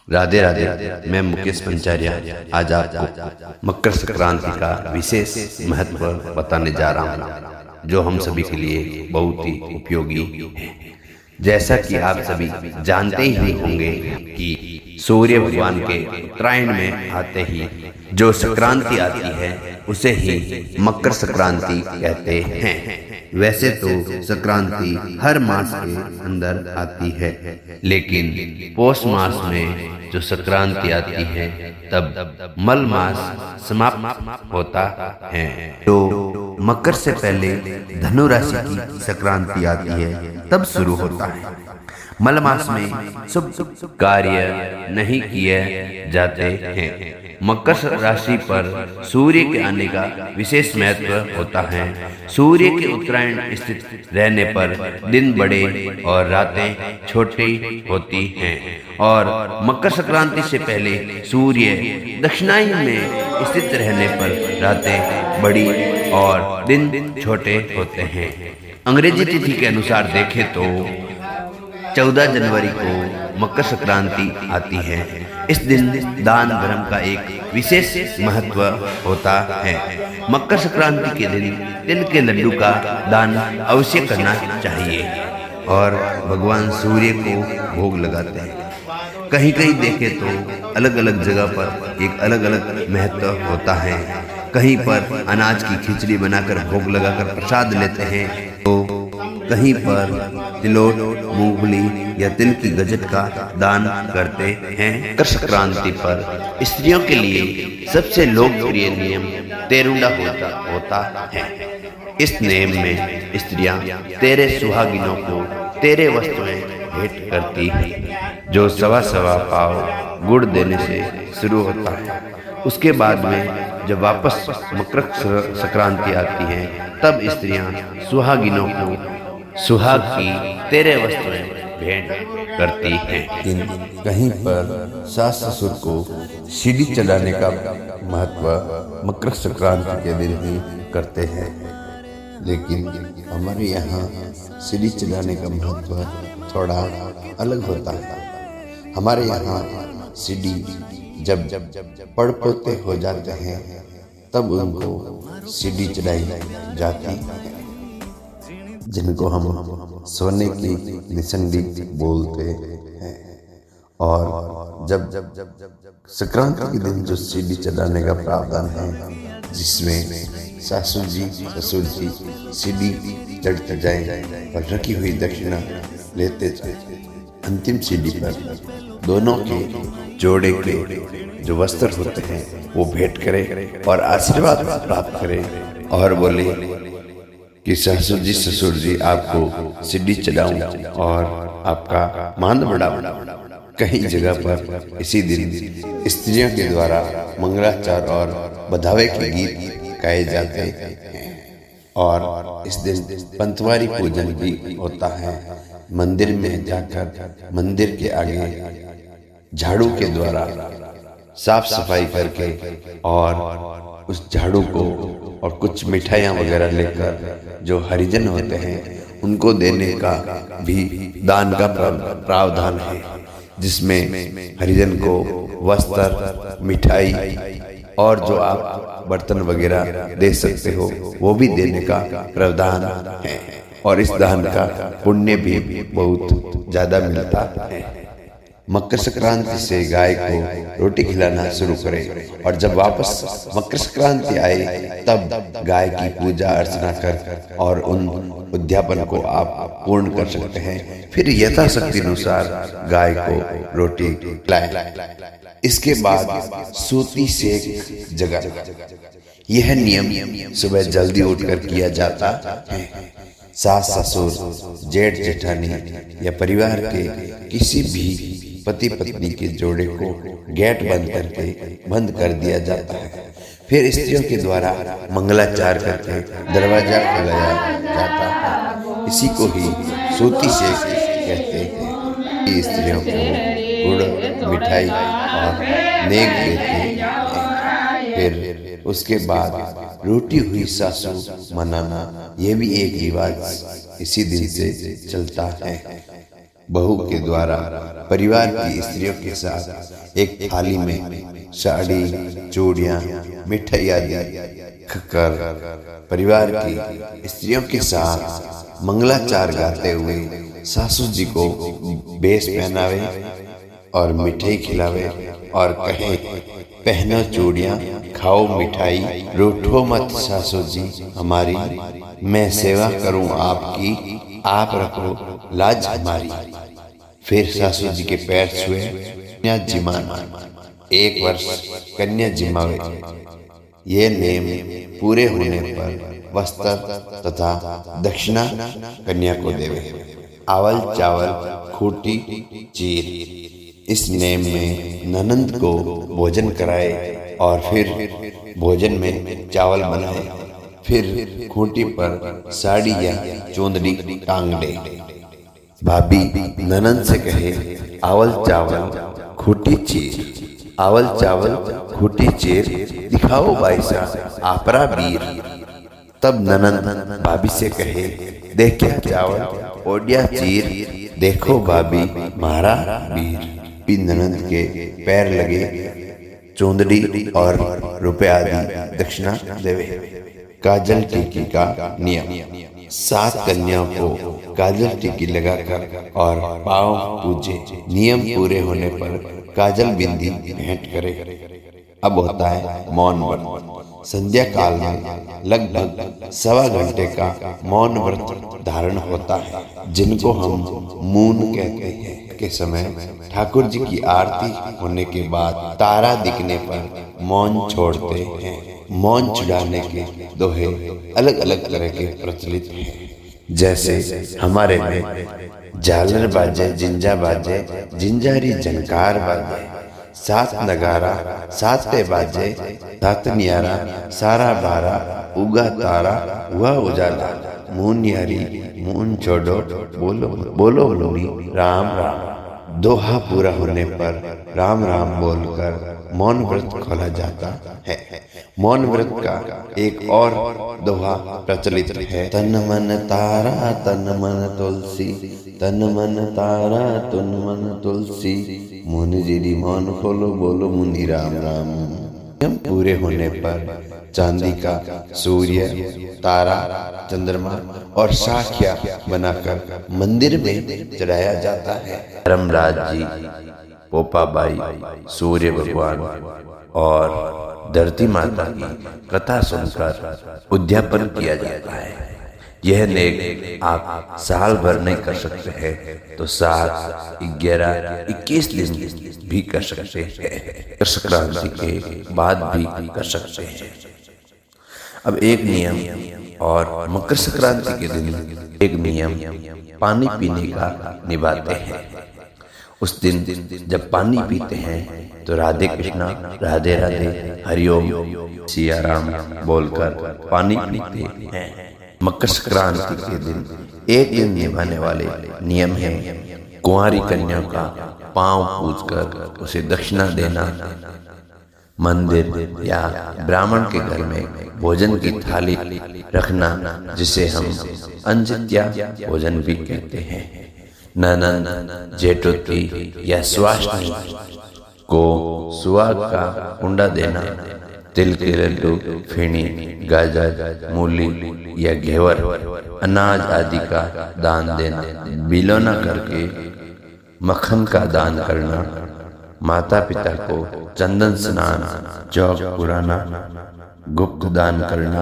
राधे राधे। मैं मुकेश पंचारिया आज आपको मकर संक्रांति का विशेष महत्व बताने जा रहा हूँ, जो हम सभी के लिए बहुत ही उपयोगी है। जैसा कि आप सभी जानते ही होंगे कि सूर्य भगवान के उत्तरायण में आते ही जो संक्रांति आती है उसे ही मकर संक्रांति कहते हैं। वैसे तो संक्रांति हर मास के अंदर आती है, लेकिन पौष मास में जो संक्रांति आती है तब मल मास समाप्त होता है। तो मकर से पहले धनु राशि की संक्रांति आती है तब शुरू होता है। मल मास में शुभ कार्य नहीं किए जाते हैं। मकर राशि पर सूर्य के आने का विशेष महत्व होता है। सूर्य के उत्तरायण स्थित रहने पर दिन बड़े और रातें छोटी होती हैं, और मकर संक्रांति से पहले सूर्य दक्षिणायन में स्थित रहने पर रातें बड़ी और दिन छोटे होते हैं। अंग्रेजी तिथि के अनुसार देखें तो 14 जनवरी को मकर संक्रांति आती है। इस दिन दान धर्म का एक विशेष महत्व होता है। मकर संक्रांति के दिन तिल के लड्डू का दान अवश्य करना चाहिए और भगवान सूर्य को भोग लगाते हैं। कहीं कहीं देखें तो अलग अलग जगह पर एक अलग अलग महत्व होता है। कहीं पर अनाज की खिचड़ी बनाकर भोग लगाकर प्रसाद लेते हैं, तो कहीं पर तिलोट, मूंगफली या तिल की गजट का दान करते हैं। मकर संक्रांति पर स्त्रियों के लिए सबसे लोकप्रिय नियम तेरुंडा होता है। इस नियम में स्त्रियां तेरे सुहागिनों को तेरे वस्तुएं भेंट करती हैं, जो सवा सवा पाव गुड़ देने से शुरू होता है। उसके बाद में जब वापस मकर संक्रांति आती है तब स्त्रियां सुहागिनों को सुहाग की तेरे वस्तुएं भेंट करती हैं। कहीं पर सास ससुर को सीढ़ी चढ़ाने का महत्व मकर संक्रांति के दिन ही करते हैं, लेकिन हमारे यहाँ सीढ़ी चढ़ाने का महत्व थोड़ा अलग होता है। हमारे यहाँ सीढ़ी जब पड़ पोते हो जाते हैं तब उनको सीढ़ी चढ़ाई जाती है, जिनको हम सोने की निसंडी बोलते हैं। और जब संक्रांति के दिन जो सीढ़ी चढ़ाने का प्रावधान है, जिसमें सासू जी ससुर जी सीढ़ी चढ़ते जाए और रखी हुई दक्षिणा लेते जाए, अंतिम सीढ़ी पर दोनों के जोड़े के जो वस्त्र होते हैं वो भेंट करें और आशीर्वाद प्राप्त करें और बोले कि सासू जी ससुर जी आपको सीढ़ी चढ़ाऊं और आपका मान बढ़ाऊं। कई जगह पर इसी दिन स्त्रियों के द्वारा मंगलाचार और बधावे के गीत गाए जाते हैं, और इस दिन पंतवारी पूजन भी होता है। मंदिर में जाकर मंदिर के आगे झाड़ू के द्वारा साफ सफाई करके और उस झाड़ू को और कुछ मिठाइयाँ वगैरह लेकर जो हरिजन होते हैं उनको देने का भी दान का प्रावधान है, जिसमें हरिजन को वस्त्र, मिठाई और जो आप बर्तन वगैरह दे सकते हो वो भी देने का प्रावधान है, और इस दान का पुण्य भी बहुत ज्यादा मिलता है। मकर संक्रांति से गाय को रोटी खिलाना शुरू करें, और जब वापस मकर संक्रांति आए तब गाय की पूजा अर्चना कर और उन उद्यापन को आप पूर्ण कर सकते हैं। फिर यथाशक्ति अनुसार गाय को रोटी खिलाएं। इसके बाद सूती सेक जगा। यह नियम सुबह जल्दी उठकर किया जाता है। सास ससुर, जेठ जेठानी या परिवार के किसी भी पति पत्नी के जोड़े को गेट बंद कर दिया जाता है। फिर स्त्रियों के द्वारा मंगलाचार करके दरवाजा खोला जाता है। इसी को ही सूती सेक कहते हैं। स्त्रियों को गुड़, मिठाई और नेक देते हैं। फिर उसके बाद रूठी हुई सासू मनाना, यह भी एक रिवाज इसी दिन से चलता है। बहू के द्वारा परिवार की स्त्रियों के साथ एक थाली में साड़ी, चूड़ियां, मिठाई आदि रखकर परिवार की स्त्रियों के साथ मंगलाचार गाते हुए सासू जी को बेश पहनावे और मिठाई खिलावे और कहे, पहनो चूड़ियां, खाओ मिठाई, रूठो मत सासू जी हमारी, मैं सेवा करूं आपकी, आप रखो लाज हमारी। फिर सासू जी के पैर छुए, कन्या जिमाना, 1 वर्ष कन्या जिमावे। ये नेम पूरे होने पर वस्त्र तथा दक्षिणा कन्या को देवे। आवल चावल खूटी चीर, इस नेम में ननंद को भोजन कराए और फिर भोजन में चावल बनाए, फिर खूंटी पर साड़ी या चोंदड़ी टांग दे। भाभी ननंद से कहे, आवल चावल खूटी चीर, आवल चावल खूटी चीर, दिखाओ बाईसा आपरा बीर। तब ननंद भाभी से कहे, देखिया चावल ओडिया चीर, देखो भाभी मारा बीर। भी ननंद के पैर लगे, चोंदड़ी और रुपए आदि दक्षिणा देवे। काजल टीकी का नियम, 7 कन्याओं को काजल टीकी लगाकर और पाँव पूजे। नियम पूरे होने पर काजल बिंदी भेंट करे। अब होता है मौन व्रत। संध्या काल में लगभग 1.25 घंटे का मौन व्रत धारण होता है, जिनको हम मून कहते हैं। के समय ठाकुर जी की आरती होने के बाद तारा दिखने पर मौन छोड़ते हैं। मौन छुड़ाने के दोहे अलग अलग तरह के प्रचलित हैं। जैसे हमारे में झालर बाजे, जिंजा बाजे, जिंजारी झनकार बाजे, 7 नगारा 7 पे बाजे, 7 नियारा सारा बारा, उगा तारा हुआ उजाला, मून यारी मून छोड़ो, बोलो बोलो लोनी राम राम। दोहा पूरा होने पर राम राम बोलकर मौन व्रत खोला जाता है। मौन व्रत का एक और दोहा प्रचलित है, तन मन तारा तन मन तुलसी, तन मन तारा तन मन तुलसी, मुनि जी मौन खोलो, बोलो मुनि राम राम। नियम पूरे होने पर चांदी का सूर्य, तारा, चंद्रमा और साखिया बनाकर मंदिर में चढ़ाया जाता है। धर्मराज जी, पोपाबाई, सूर्य भगवान और धरती माता की कथा सुनकर उद्यापन किया जाता है। यह नेक आप साल भर नहीं कर सकते हैं तो 7, 11, 21 दिन भी कर सकते हैं। संक्रांति के बाद भी कर सकते हैं। अब एक नियम और मकर संक्रांति के दिन एक नियम पानी पीने का निभाते हैं। उस दिन जब पानी पीते हैं तो राधे कृष्णा, राधे राधे, हरिओम, सिया राम बोलकर पानी पीते हैं। मकर संक्रांति के दिन एक दिन निभाने वाले नियम है, कुंवारी कन्या का पांव पूजकर उसे दक्षिणा देना, मंदिर या ब्राह्मण के घर में भोजन की थाली रखना, जिसे हम अंजित्या भोजन भी कहते हैं। ननंद, जेठोती या स्वाष्णी को सुहाग का कुंडा देना, तिल के लड्डू, फेणी, गाजर, मूली या घेवर, अनाज आदि का दान देना, बिलोना करके मक्खन का दान करना, माता पिता को चंदन स्नान, चौक पुराना, गुप्त दान करना,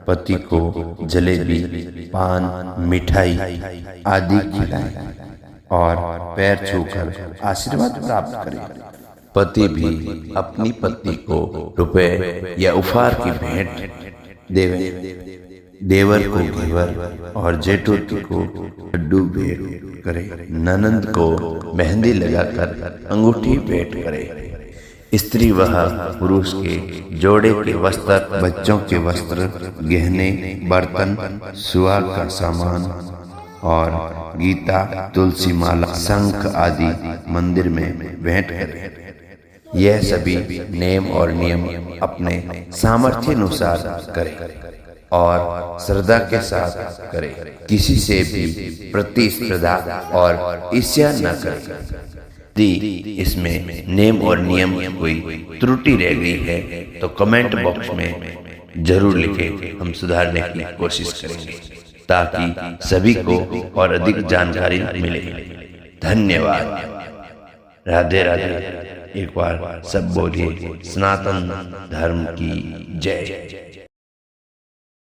पति को जलेबी, पान, मिठाई आदि खिलाएं और पैर छूकर आशीर्वाद प्राप्त करें। पति भी अपनी पत्नी को रुपए या उपहार की भेंट देवे। देवर को घेवर और जेठोती को लड्डू भेंट करे। ननंद को मेहंदी लगाकर अंगूठी भेंट करे। स्त्री वह पुरुष के जोड़े के वस्त्र, बच्चों के वस्त्र, गहने, बर्तन, सुहाग का सामान और गीता, तुलसी माला, शंख आदि मंदिर में भेंट करे। यह सभी नेम और नियम अपने सामर्थ्य अनुसार करें और श्रद्धा के साथ करें। किसी से भी प्रतिस्पर्धा और ईर्ष्या न करें। यदि इसमें नेम और नियम की कोई त्रुटि रह गई है तो कमेंट बॉक्स में जरूर लिखें, हम सुधारने की कोशिश करेंगे ताकि सभी को और अधिक जानकारी मिले। धन्यवाद। राधे राधे। एक बार सब बोलिए सनातन धर्म की जय।